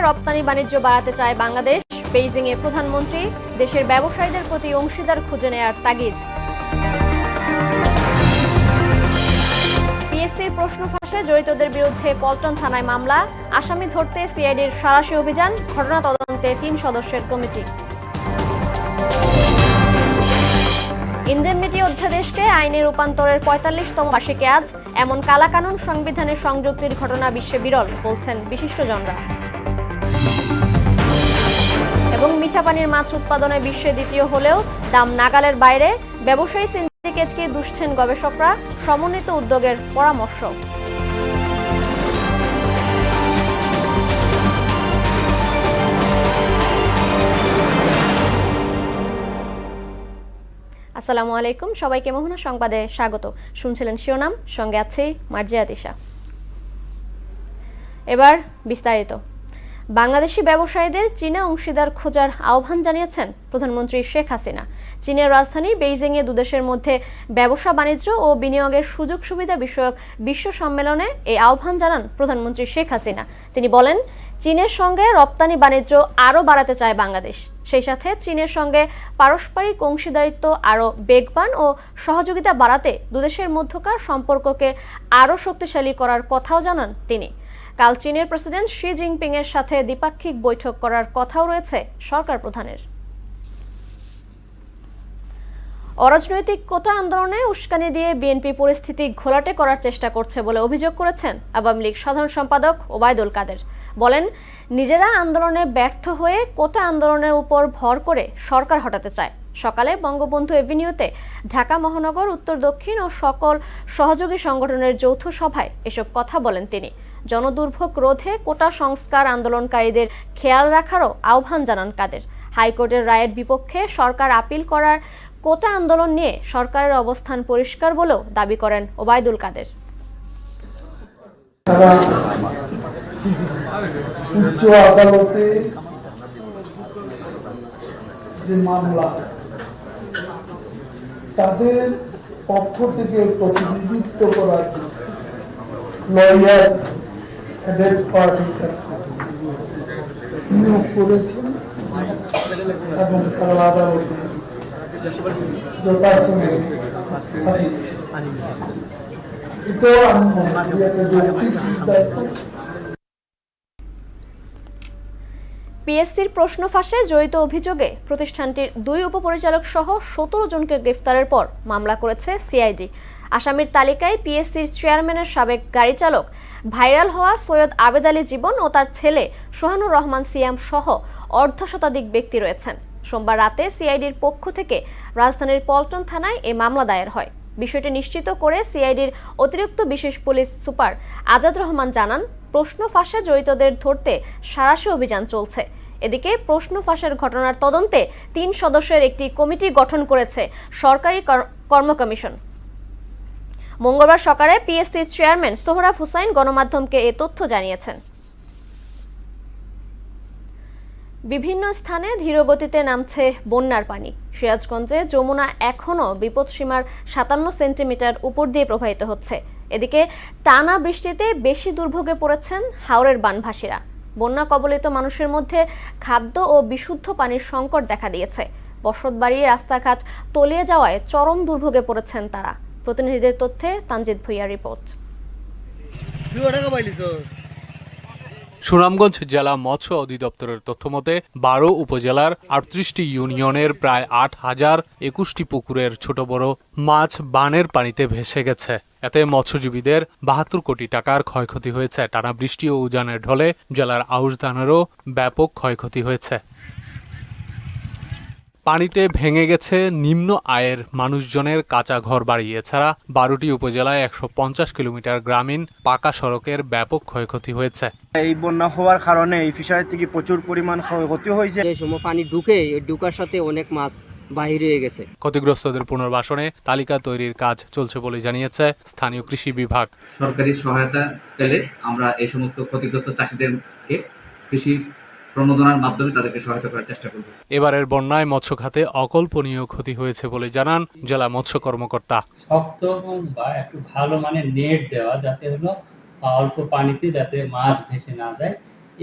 রপ্তানি বাণিজ্য বাড়াতে চায় বাংলাদেশ। বেইজিংয়ে প্রধানমন্ত্রী দেশের ব্যবসায়ীদের প্রতি অংশীদার খুঁজে নেয়ার তাগিদ। পিএসসির প্রশ্ন ফাঁসে জড়িতদের বিরুদ্ধে পল্টন থানায় মামলা, আসামি ধরতে সিআইডির সাঁড়াশি অভিযান, ঘটনা তদন্তে 3 সদস্যের কমিটি। ইনডেমনিটি অধ্যাদেশকে আইনে রূপান্তরের ৪৫তম বার্ষিকী আজ। এমন কালাকানুন সংবিধানের সংযুক্তির ঘটনা বিশ্বে বিরল, বলছেন বিশিষ্টজনরা। এবং মিঠা পানির মাছ উৎপাদনে বিশ্বে দ্বিতীয় হলেও দাম নাগালের বাইরে, ব্যবসায়ী সিন্ডিকেটকে দুষছেন গবেষকরা, সমন্বিত উদ্যোগের পরামর্শ। আসসালামু আলাইকুম, সবাইকে মোহনা সংবাদে স্বাগত। শুনছিলেন শিরোনাম, সঙ্গে আছে মার্জিয়া তিশা। এবার বিস্তারিত। বাংলাদেশি ব্যবসায়ীদের চীনা অংশীদার খোঁজার আহ্বান জানিয়েছেন প্রধানমন্ত্রী শেখ হাসিনা। চীনের রাজধানী বেইজিংয়ে দুদেশের মধ্যে ব্যবসা বাণিজ্য ও বিনিয়োগের সুযোগ সুবিধা বিষয়ক বিশ্ব সম্মেলনে এই আহ্বান জানান প্রধানমন্ত্রী শেখ হাসিনা। তিনি বলেন, চীনের সঙ্গে রপ্তানি বাণিজ্য আরও বাড়াতে চায় বাংলাদেশ। সেই সাথে চীনের সঙ্গে পারস্পরিক অংশীদারিত্ব আরও বেগবান ও সহযোগিতা বাড়াতে দুদেশের মধ্যকার সম্পর্ককে আরও শক্তিশালী করার কথাও জানান তিনি। কাল চীনের প্রেসিডেন্ট শি জিনপিং এর সাথে দ্বিপাক্ষিক বৈঠক করার কথাও রয়েছে সরকার প্রধানের। অরাজনৈতিক কোটা আন্দোলনে উস্কানি দিয়ে বিএনপি পরিস্থিতি ঘোলাটে করার চেষ্টা করছে বলে অভিযোগ করেছেন আওয়ামী লীগ সাধারণ সম্পাদক ওবায়দুল কাদের। বলেন, নিজেরা আন্দোলনে ব্যর্থ হয়ে কোটা আন্দোলনের উপর ভর করে সরকার হটাতে চায়। সকালে বঙ্গবন্ধু এভিনিউতে ঢাকা মহানগর, উত্তর দক্ষিণ ও সকল সহযোগী সংগঠনের যৌথ সভায় এসব কথা বলেন তিনি। জনদুর্ভোগ রোধে কোটা সংস্কার আন্দোলনকারীদের খেয়াল রাখারও আহ্বান জানান কাদের। হাইকোর্টের রায়ের বিপক্ষে সরকার আপিল করার কোটা আন্দোলন নিয়ে সরকারের অবস্থান পরিষ্কার বলেও দাবি করেন ওবায়দুল কাদের। উচ্চ আদালতে যে মামলা, তাদের পক্ষ থেকে প্রতিনিধিত্ব করার লয়ার নিয়োগ করেছেন এবং তারা আদালতে যথাসময়ে আছে। এটাও আমি মনে করি একটা যৌক্তিক সিদ্ধান্ত। পিএসসির প্রশ্ন ফাঁসে জড়িত অভিযোগে প্রতিষ্ঠানটির 2 উপপরিচালক সহ 17 জনকে গ্রেফতারের পর মামলা করেছে সিআইডি। আসামির তালিকায় পিএসসির চেয়ারম্যানের সাবেক গাড়ি চালক, ভাইরাল হওয়া সৈয়দ আবেদ আলী জীবন ও তার ছেলে সোহানুর রহমান সিয়াম সহ অর্ধশতাধিক ব্যক্তি রয়েছেন। সোমবার রাতে সিআইডির পক্ষ থেকে রাজধানীর পল্টন থানায় এই মামলা দায়ের হয়। বিষয়টি নিশ্চিত করে সিআইডির অতিরিক্ত বিশেষ পুলিশ সুপার আজাদ রহমান জানান, প্রশ্ন ফাঁসে জড়িতদের ধরতে সাঁড়াশি অভিযান চলছে। এদিকে প্রশ্ন ফাঁসের ঘটনার তদন্তে 3 সদস্যের একটি কমিটি গঠন করেছে সরকারি কর্ম কমিশন। মঙ্গলবার সকালে পিএসসির চেয়ারম্যান সোহরাব হুসাইন গণমাধ্যমকে এ তথ্য জানিয়েছেন। বিভিন্ন স্থানে ধীরগতিতে নামছে বন্যার পানি। সিরাজগঞ্জে যমুনা এখনও বিপদসীমার 57 সেন্টিমিটার উপর দিয়ে প্রবাহিত হচ্ছে। এদিকে টানা বৃষ্টিতে বেশি দুর্ভোগে পড়েছেন হাওরের বানভাসীরা। বন্যা কবলিত মানুষের মধ্যে খাদ্য ও বিশুদ্ধ পানির সংকট দেখা দিয়েছে। বসতবাড়ি, রাস্তাঘাট তলিয়ে যাওয়ায় চরম দুর্ভোগে পড়েছেন তারা। প্রতিনিধিদের তথ্যে তানজিদ ভুইয়ার রিপোর্ট। সুনামগঞ্জ জেলা মৎস্য অধিদপ্তরের তথ্যমতে 12 উপজেলার 38টি ইউনিয়নের প্রায় 8,021টি পুকুরের ছোট বড় মাছ বানের পানিতে ভেসে গেছে। এতে মৎস্যজীবীদের 72 কোটি টাকার ক্ষয়ক্ষতি হয়েছে। টানা বৃষ্টি ও উজানের ঢলে জেলার আউশ ধানেরও ব্যাপক ক্ষয়ক্ষতি হয়েছে। পানিতে ভেঙে গেছে নিম্ন আয়ের মানুষজনের কাঁচা ঘর বাড়ি। এছাড়া 12টি উপজেলায় 150 কিলোমিটার গ্রামীণ পাকা সড়কের ব্যাপক ক্ষয়ক্ষতি হয়েছে। এই বন্যা হওয়ার কারণে এই ফিশারি থেকে প্রচুর পরিমাণ ক্ষয়ক্ষতি হয়েছে। এই সময় পানি ঢুকে ঢুকার সাথে অনেক মাছ বাহির হয়ে গেছে। ক্ষতিগ্রস্তদের পুনর্বাসনে তালিকা তৈরির কাজ চলছে বলে জানিয়েছে স্থানীয় কৃষি বিভাগ। সরকারি সহায়তা পেলে আমরা এই সমস্ত ক্ষতিগ্রস্ত চাষিদেরকে কৃষি প্রণোদনার মাধ্যমে তাদেরকে সহায়তা করার চেষ্টা করব। এবারের বন্যায় মৎস্য খাতে অকল্পনীয় ক্ষতি হয়েছে বলে জানান জেলা মৎস্য কর্মকর্তা। শক্ত বা একটু ভালো মানের নেট দেওয়া, যাতে হলো অল্প পানিতে যাতে মাছ ভেসে না যায়,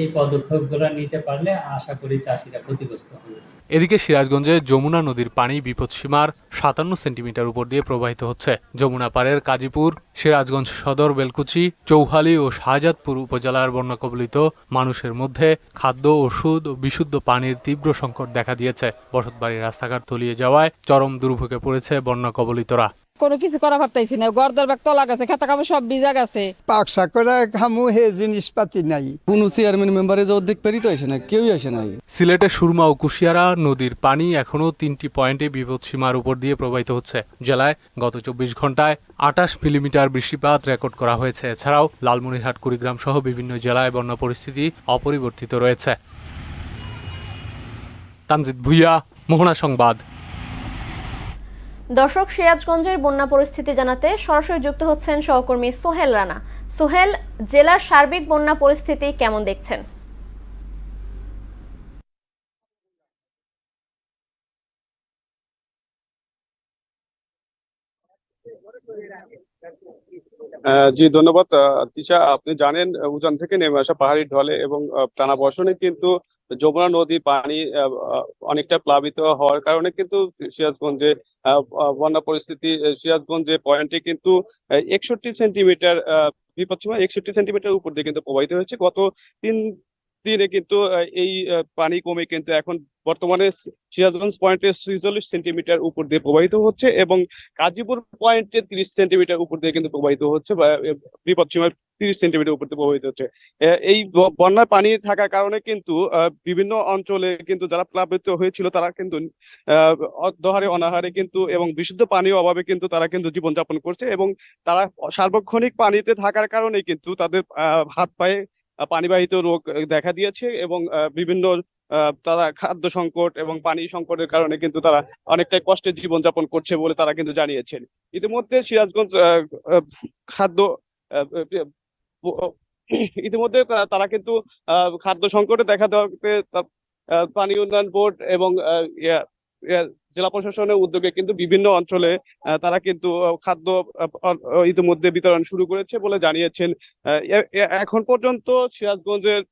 এই পদক্ষেপগুলো নিতে পারলে আশা করি চাষিরা ক্ষতিগ্রস্ত হবে। এদিকে সিরাজগঞ্জে যমুনা নদীর পানি বিপদসীমার 57 সেন্টিমিটার উপর দিয়ে প্রবাহিত হচ্ছে। যমুনা পাড়ের কাজীপুর, সিরাজগঞ্জ সদর, বেলকুচি, চৌহালি ও শাহজাদপুর উপজেলার বন্যা কবলিত মানুষের মধ্যে খাদ্য, ওষুধ ও বিশুদ্ধ পানির তীব্র সংকট দেখা দিয়েছে। বসতবাড়ির রাস্তাঘাট তলিয়ে যাওয়ায় চরম দুর্ভোগে পড়েছে বন্যা কবলিতরা। কোনো কিছু করা পারতাইছি না, গর্দার ব্যাগ তলা গেছে, খেতা খাবো সব ভিজা গেছে। পাকশা করে খামু হে জিনিসপাতি নাই, কোনো চেয়ারম্যান মেম্বারে যে অর্ধেক পেরিত আসে না, কেউই আসে নাই। সিলেটের সুরমা ও কুশিয়ারা নদীর পানি এখনও 3টি পয়েন্টে বিপদসীমার উপর দিয়ে প্রবাহিত হচ্ছে। জেলায় গত 24 ঘন্টায় 28 মিলিমিটার বৃষ্টিপাত রেকর্ড করা হয়েছে। এছাড়াও লালমনিরহাট, কুড়িগ্রাম সহ বিভিন্ন জেলায় বন্যা পরিস্থিতি অপরিবর্তিত রয়েছে। তানজিদ ভুইয়া, মোহনা সংবাদ। দর্শক, সিরাজগঞ্জের বন্যা পরিস্থিতি জানাতে সরাসরি যুক্ত হচ্ছেন সহকর্মী সোহেল রানা। সোহেল, জেলার সার্বিক বন্যা পরিস্থিতি কেমন দেখছেন? জি ধন্যবাদ তিশা। আপনি জানেন উজান থেকে নেমে আসা পাহাড়ি ঢলে এবং টানা বর্ষণে কিন্তু যমুনা নদী পানি অনেকটা প্লাবিত হওয়ার কারণে কিন্তু সিরাজগঞ্জে বন্যা পরিস্থিতি, সিরাজগঞ্জে পয়েন্টে কিন্তু 61 সেন্টিমিটার বিপদসীমা 61 সেন্টিমিটার উপর দিয়ে কিন্তু প্রবাহিত হয়েছে। গত 3 দিনে কিন্তু এই পানি কমে কিন্তু এখন বর্তমানে সিরাজগঞ্জ পয়েন্টে 46 সেন্টিমিটার উপর দিয়ে প্রবাহিত হচ্ছে এবং কাজীপুর পয়েন্টে 30 সেন্টিমিটার উপর দিয়ে কিন্তু প্রবাহিত হচ্ছে, বা বিপদসীমা 30 সেন্টিমিটার উপর দিয়ে প্রবাহিত হচ্ছে। এই বন্যায় পানি থাকার কারণে কিন্তু বিভিন্ন অঞ্চলে কিন্তু যারা প্লাবিত হয়েছিল তারা কিন্তু দহারে অনাহারে কিন্তু এবং বিশুদ্ধ পানির অভাবে কিন্তু তারা কিন্তু জীবনযাপন করছে এবং তারা সার্বক্ষণিক পানিতে থাকার কারণে কিন্তু তাদের হাত পায়ে পানিবাহিত রোগ দেখা দিয়েছে এবং বিভিন্ন তারা খাদ্য সংকট এবং পানি সংকটের কারণে কিন্তু তারা অনেকটাই কষ্টের জীবনযাপন করছে বলে তারা কিন্তু জানিয়েছেন। ইতিমধ্যে সিরাজগঞ্জ খাদ্য ইতিমধ্যে তারা কিন্তু খাদ্য সংকটে দেখা দেওয়াতে পানি উন্নয়ন বোর্ড এবং জেলা প্রশাসনের উদ্যোগে কিন্তু বিভিন্ন অঞ্চলে তারা কিন্তু খাদ্য ইতিমধ্যে বিতরণ শুরু করেছে বলে জানিয়েছেন। এখন পর্যন্ত সিরাজগঞ্জের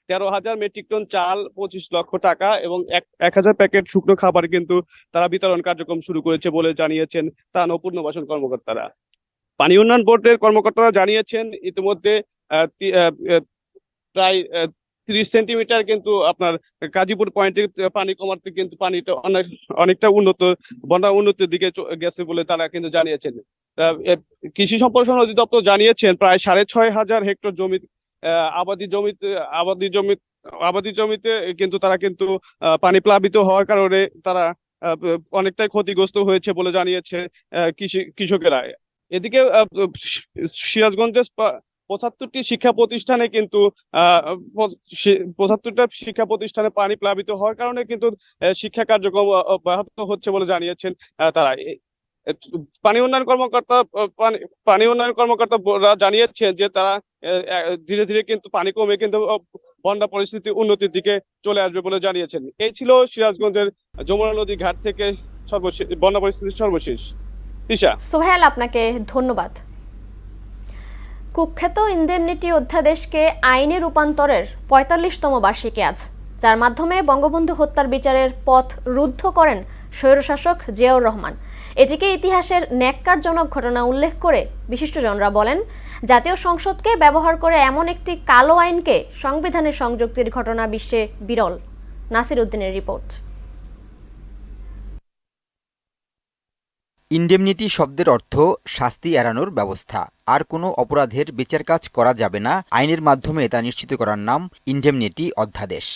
13,000 মেট্রিক টন চাল, 25 লক্ষ টাকা এবং 1,000 প্যাকেট শুকনো খাবার কিন্তু তারা বিতরণ কার্যক্রম শুরু করেছে বলে জানিয়েছেন ত্রাণ ও পুনর্বাসন কর্মকর্তারা। পানি উন্নয়ন বোর্ডের কর্মকর্তারা জানিয়েছেন ইতিমধ্যে প্রায় 30 সেন্টিমিটার কিন্তু আপনার কাজীপুর পয়েন্টে পানি কমাতে কিন্তু পানিটা অনেকটা বন্যা উন্নতির দিকে গেছে বলে তারা কিন্তু জানিয়েছেন। কৃষি সম্প্রসারণ অধিদপ্তর জানিয়েছেন প্রায় 6,500 হেক্টর জমি আবাদি জমিতে কিন্তু তারা কিন্তু পানি প্লাবিত হওয়ার কারণে তারা অনেকটাই ক্ষতিগ্রস্ত হয়েছে বলে জানিয়েছে কৃষকেরা। এদিকে সিরাজগঞ্জের 75টি শিক্ষা প্রতিষ্ঠানে কিন্তু 75টা শিক্ষা প্রতিষ্ঠানে পানি প্লাবিত হওয়ার কারণে কিন্তু শিক্ষা কার্যক্রম ব্যাহত হচ্ছে বলে জানিয়েছেন তারা। পানি উন্নয়ন কর্মকর্তারা জানিয়েছেন যে তারা ধীরে ধীরে কিন্তু পানি কমে কিন্তু বন্যা পরিস্থিতি উন্নতির দিকে চলে আসবে বলে জানিয়েছেন। এই ছিল সিরাজগঞ্জের যমুনা নদী ঘাট থেকে বন্যা পরিস্থিতির সর্বশেষ। তিশা। সোহেল, আপনাকে ধন্যবাদ। কুখ্যাত ইনডেমনিটি অধ্যাদেশকে আইনে রূপান্তরের 45তম বার্ষিকী আজ, যার মাধ্যমে বঙ্গবন্ধু হত্যার বিচারের পথ রুদ্ধ করেন স্বৈরশাসক জিয়াউর রহমান। এটিকে ইতিহাসের ন্যাক্কারজনক ঘটনা উল্লেখ করে বিশিষ্টজনরা বলেন, জাতীয় সংসদকে ব্যবহার করে এমন একটি কালো আইনকে সংবিধানের সংযুক্তির ঘটনা বিশ্বে বিরল। নাসির উদ্দিনের রিপোর্ট। ইনডেমনিটি শব্দের অর্থ শাস্তি এড়ানোর ব্যবস্থা। আর কোনো অপরাধের বিচার কাজ করা যাবে না, আইনের মাধ্যমে তা নিশ্চিত করার নাম ইনডেমনিটি অধ্যাদেশ।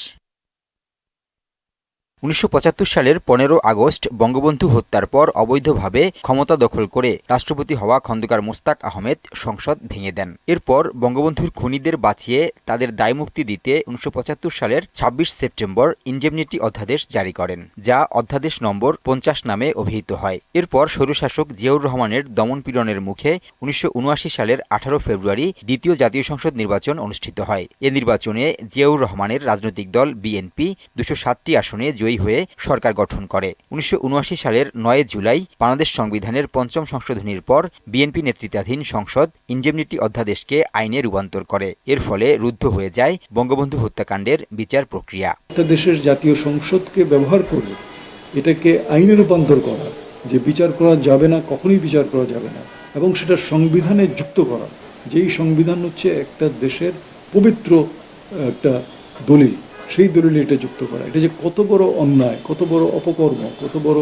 1975 সালের 15 আগস্ট বঙ্গবন্ধু হত্যার পর অবৈধভাবে ক্ষমতা দখল করে রাষ্ট্রপতি হওয়া খন্দকার মোস্তাক আহমেদ সংসদ ভেঙে দেন। এরপর বঙ্গবন্ধুর খুনিদের বাঁচিয়ে তাদের দায়মুক্তি দিতে 1975 সালের 26 সেপ্টেম্বর ইনডেমনিটি অধ্যাদেশ জারি করেন, যা অধ্যাদেশ নম্বর 50 নামে অভিহিত হয়। এরপর স্বৈরশাসক জিয়াউর রহমানের দমনপীড়নের মুখে 1979 সালের 18 ফেব্রুয়ারি দ্বিতীয় জাতীয় সংসদ নির্বাচন অনুষ্ঠিত হয়। এ নির্বাচনে জিয়াউর রহমানের রাজনৈতিক দল বিএনপি 207টি আসনে জয়ী জয়ী হয়ে সরকার গঠন করে। 1979 সালের 9 জুলাই বাংলাদেশ সংবিধানের 5ম সংশোধনীর পর বিএনপি নেতৃত্বাধীন সংসদ ইনডেমনিটি অধ্যাদেশকে আইনে রূপান্তর করে। এর ফলে রুদ্ধ হয়ে যায় বঙ্গবন্ধু হত্যাকাণ্ডের বিচার প্রক্রিয়া। একটা দেশের জাতীয় সংসদকে ব্যবহার করে এটাকে আইনে রূপান্তর করা, যে বিচার করা যাবে না, কখনোই বিচার করা যাবে না, এবং সেটা সংবিধানে যুক্ত করা, যেই সংবিধান হচ্ছে একটা দেশের পবিত্র একটা দলিল, সেই দলিলে এটা যুক্ত করা, এটা যে কত বড় অন্যায়, কত বড় অপকর্ম, কত বড়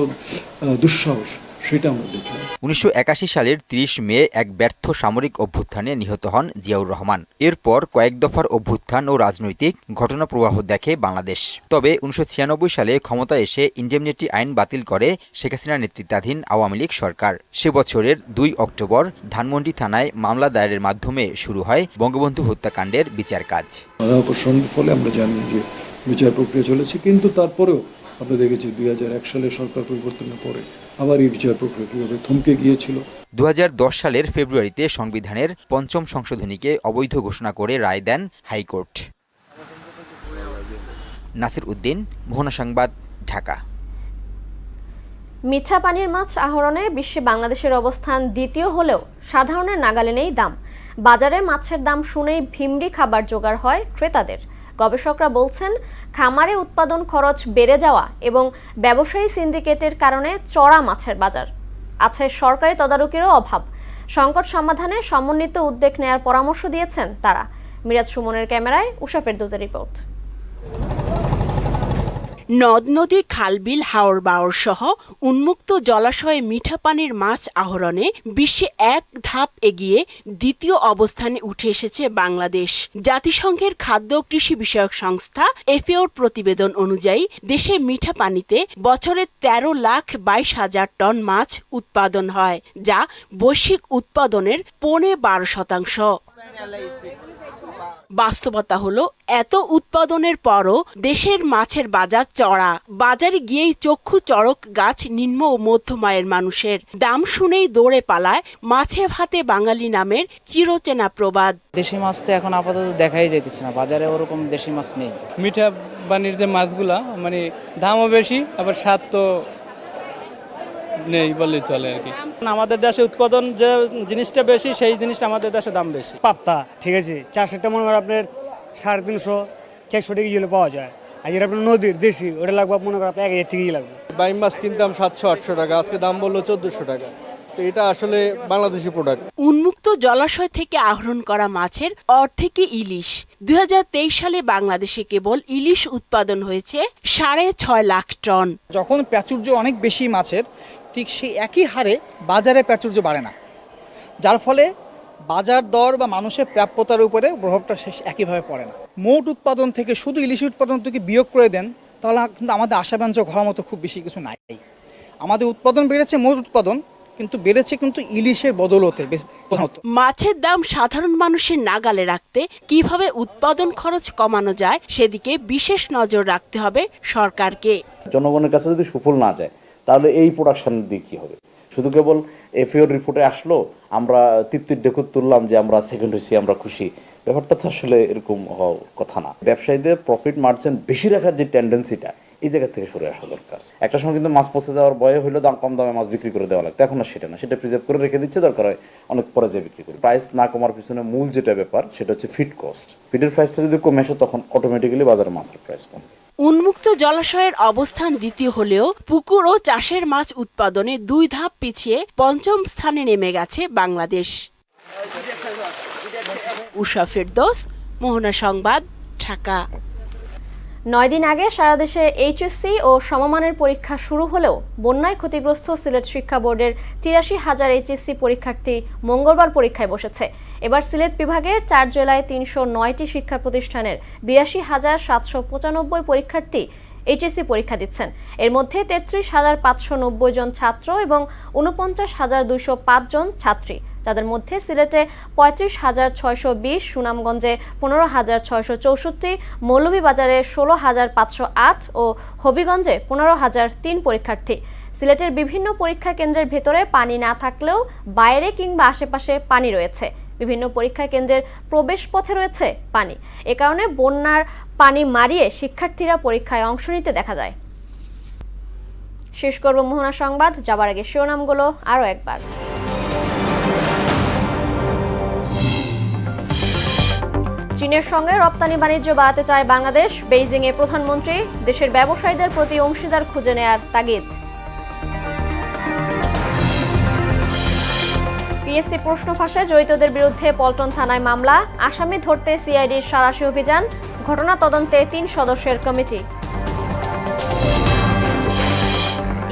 দুঃসাহস, সেটা আমরা দেখলাম। 1981 সালের 30 মে এক ব্যর্থ সামরিক অভ্যুত্থানে নিহত হন জিয়াউর রহমান। এরপর কয়েক দফার অভ্যুত্থান ও রাজনৈতিক ঘটনা প্রবাহ দেখে বাংলাদেশ। তবে 1996 সালে ক্ষমতা এসে ইনডেমনিটি আইন বাতিল করে শেখ হাসিনার নেতৃত্বাধীন আওয়ামী লীগ সরকার। সে বছরের 2 অক্টোবর ধানমন্ডি থানায় মামলা দায়েরের মাধ্যমে শুরু হয় বঙ্গবন্ধু হত্যাকাণ্ডের বিচার কাজ। ফলে আমরা জানি যে বিচার প্রক্রিয়া চলেছে, কিন্তু তারপরেও আমরা দেখেছি 2001 সালে সরকার পরিবর্তনের পরে আবার এই বিচার প্রক্রিয়া কিভাবে থমকে গিয়েছিল। 2010 সালের ফেব্রুয়ারিতে সংবিধানের 5ম সংশোধনীকে অবৈধ ঘোষণা করে রায় দেন হাইকোর্ট। নাসির উদ্দিন, মোহনা সংবাদ, ঢাকা। মিঠা পানির মাছ আহরণে বিশ্বে বাংলাদেশের অবস্থান দ্বিতীয় হলেও সাধারণের নাগালে নেই দাম। বাজারে মাছের দাম শুনেই ভিমড়ি খাবার জোগাড় হয় ক্রেতাদের। গবেষকরা বলছেন, খামারে উৎপাদন খরচ বেড়ে যাওয়া এবং ব্যবসায়ী সিন্ডিকেটের কারণে চড়া মাছের বাজার। আছে সরকারি তদারকিরও অভাব। সংকট সমাধানে সমন্বিত উদ্যোগ নেয়ার পরামর্শ দিয়েছেন তারা। মিরাজ সুমনের ক্যামেরায় উষা ফেরদৌসের রিপোর্ট। নদ নদী, খালবিল, হাওর বাওর সহ উন্মুক্ত জলাশয়ে মিঠা পানির মাছ আহরণে বিশ্বে এক ধাপ এগিয়ে দ্বিতীয় অবস্থানে উঠে এসেছে বাংলাদেশ। জাতিসংঘের খাদ্য ও কৃষি বিষয়ক সংস্থা এফএওর প্রতিবেদন অনুযায়ী দেশে মিঠা পানিতে বছরে 13,22,000 টন মাছ উৎপাদন হয়, যা বৈশ্বিক উৎপাদনের 12.5%। বাস্তবতা হলো, এত উৎপাদনের পরও দেশের মাছের বাজার চড়া। বাজারে গিয়েই চক্ষু চড়ক গাছ নিম্ন ও মধ্যমায়ের মানুষের। দাম শুনেই দৌড়ে পালায় মাছে ভাতে বাঙালি নামের চিরচেনা প্রবাদ। দেশি মাছ তো এখন আপাতত দেখাই যাইতেছে না, বাজারে ওরকম দেশি মাছ নেই। মিঠা পানির যে মাছগুলা মানে দামও বেশি, আবার স্বাদ তো নেই বললেই চলে আর কি। আমাদের দেশে উৎপাদন যে জিনিসটা বেশি, সেই জিনিসটা আমাদের দেশে দাম বেশি। পাপ্তা ঠিক আছে, 400টা মনে করেন আপনার 350-400 টাকা কিলো পাওয়া যায়। আর যেটা আপনার নদীর দেশি, ওটা লাগবে মনে করেন আপনার 1000 টাকা লাগবে। বাইম মাছ কিনতাম 700-800 টাকা, আজকে দাম বললো 1400 টাকা। তো এটা আসলে বাংলাদেশি প্রোডাক্ট। উন্মুক্ত জলাশয় থেকে আহরণ করা মাছের অর্ধেকই ইলিশ। 2023 সালে বাংলাদেশে কেবল ইলিশ উৎপাদন হয়েছে 6.5 লাখ টন। যখন প্রাচুর্য অনেক বেশি মাছের, ঠিক সেই একই হারে বাজারে প্রাচুর্য বাড়ে না, যার ফলে বাজার দর বা মানুষের প্রাপ্যতার উপরে প্রভাবটা শেষ একইভাবে পড়ে না। মোট উৎপাদন থেকে শুধু ইলিশ উৎপাদন থেকে বিয়োগ করে দেন, তাহলে কিন্তু আমাদের আশাব্যঞ্জক হওয়ার মতো খুব বেশি কিছু নাই। আমাদের উৎপাদন বেড়েছে, মোট উৎপাদন কিন্তু বেড়েছে কিন্তু ইলিশের বদলতে। মাছের দাম সাধারণ মানুষের নাগালে রাখতে কিভাবে উৎপাদন খরচ কমানো যায়, সেদিকে বিশেষ নজর রাখতে হবে সরকারকে। জনগণের কাছে যদি সুফল না যায়, তাহলে এই প্রোডাকশনের দিক কি হবে? শুধু কেবল এফএওর রিপোর্টে আসলো, আমরা তৃপ্তির ঢেকুর তুললাম যে আমরা সেকেন্ড হয়েছি, আমরা খুশি। ব্যাপারটা তো আসলে এরকম হওয়ার কথা না। ব্যবসায়ীদের প্রফিট মার্জিন বেশি রাখার যে টেন্ডেন্সিটা, এই জায়গা থেকে সরে আসা দরকার। একটা সময় কিন্তু মাছ পচে যাওয়ার ভয়ে হইলো দাম কম দামে মাছ বিক্রি করে দেওয়া লাগতো, এখন আর সেটা না, সেটা প্রিজার্ভ করে রেখে দিচ্ছে, দরকার হয় অনেক পরে যে বিক্রি করি। প্রাইস না কমার পিছনে মূল যেটা ব্যাপার, সেটা হচ্ছে ফিড কস্ট। ফিডের প্রাইসটা যদি কমে আসে, তখন অটোমেটিক্যালি বাজারে মাছের প্রাইস কমবে। উন্মুক্ত জলাশয়ের অবস্থান দ্বিতীয় হলেও পুকুর ও চাষের মাছ উৎপাদনে 2 ধাপ পিছিয়ে 5ম স্থানে নেমে গেছে বাংলাদেশ। উষা ফেরদৌস, মোহনা সংবাদ, ঢাকা। 9 দিন আগে সারা দেশে এইচএসসি ও সমমানের পরীক্ষা শুরু হলেও বন্যায় ক্ষতিগ্রস্ত সিলেট শিক্ষা বোর্ডের 83,000 এইচএসসি পরীক্ষার্থী মঙ্গলবার পরীক্ষায় বসেছে। এবার সিলেট বিভাগের 4 জেলায় 309টি শিক্ষা প্রতিষ্ঠানের 82,795 পরীক্ষার্থী এইচএসসি পরীক্ষা দিচ্ছেন। এর মধ্যে 33,590 জন ছাত্র এবং 49,205 জন ছাত্রী, যাদের মধ্যে সিলেটে 35,620, সুনামগঞ্জে 15,664, মৌলভীবাজারে 16,508 ও হবিগঞ্জে 15,003 পরীক্ষার্থী। সিলেটের বিভিন্ন পরীক্ষা কেন্দ্রের ভেতরে পানি না থাকলেও বাইরে কিংবা আশেপাশে পানি রয়েছে। বিভিন্ন পরীক্ষা কেন্দ্রের প্রবেশ পথে রয়েছে পানি। এ কারণে বন্যার পানি মারিয়ে শিক্ষার্থীরা পরীক্ষায় অংশ নিতে দেখা যায়। শেষ করব মোহনা সংবাদ, যাবার আগে শিরোনামগুলো আরও একবার। চীনের সঙ্গে রপ্তানি বাণিজ্য বাড়াতে চায় বাংলাদেশ, বেইজিংয়ে প্রধানমন্ত্রী, দেশের ব্যবসায়ীদের প্রতি অংশীদার খুঁজে নেয়ার তাগিদ। পিএসসি প্রশ্ন ফাঁসে জড়িতদের বিরুদ্ধে পল্টন থানায় মামলা, আসামি ধরতে সিআইডির সাঁড়াশি অভিযান, ঘটনা তদন্তে 3 সদস্যের কমিটি।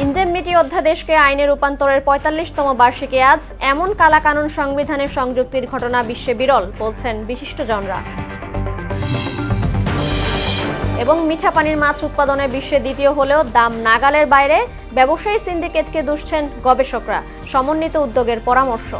ইনডেমনিটি অধ্যাদেশকে আইনে রূপান্তরের 45তম বার্ষিকী আজ, এমন কালাকানুন সংবিধানের সংযুক্তির ঘটনা বিশ্বে বিরল, বলছেন বিশিষ্টজনরা। এবং মিঠা পানির মাছ উৎপাদনে বিশ্বে দ্বিতীয় হলেও দাম নাগালের বাইরে, ব্যবসায়ী সিন্ডিকেটকে দুষছেন গবেষকরা, সমন্বিত উদ্যোগের পরামর্শ।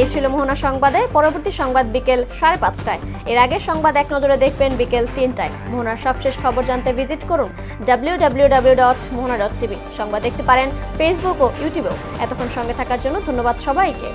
এই ছিল মোহনা সংবাদে। পরবর্তী সংবাদ বিকেল 5:30টায়। এর আগে সংবাদ এক নজরে দেখবেন বিকেল 3টায়। মোহনার সবশেষ খবর জানতে ভিজিট করুন www.mohana.tv। সংবাদ দেখতে পারেন ফেসবুক ও ইউটিউবেও। এতক্ষণ সঙ্গে থাকার জন্য ধন্যবাদ সবাইকে।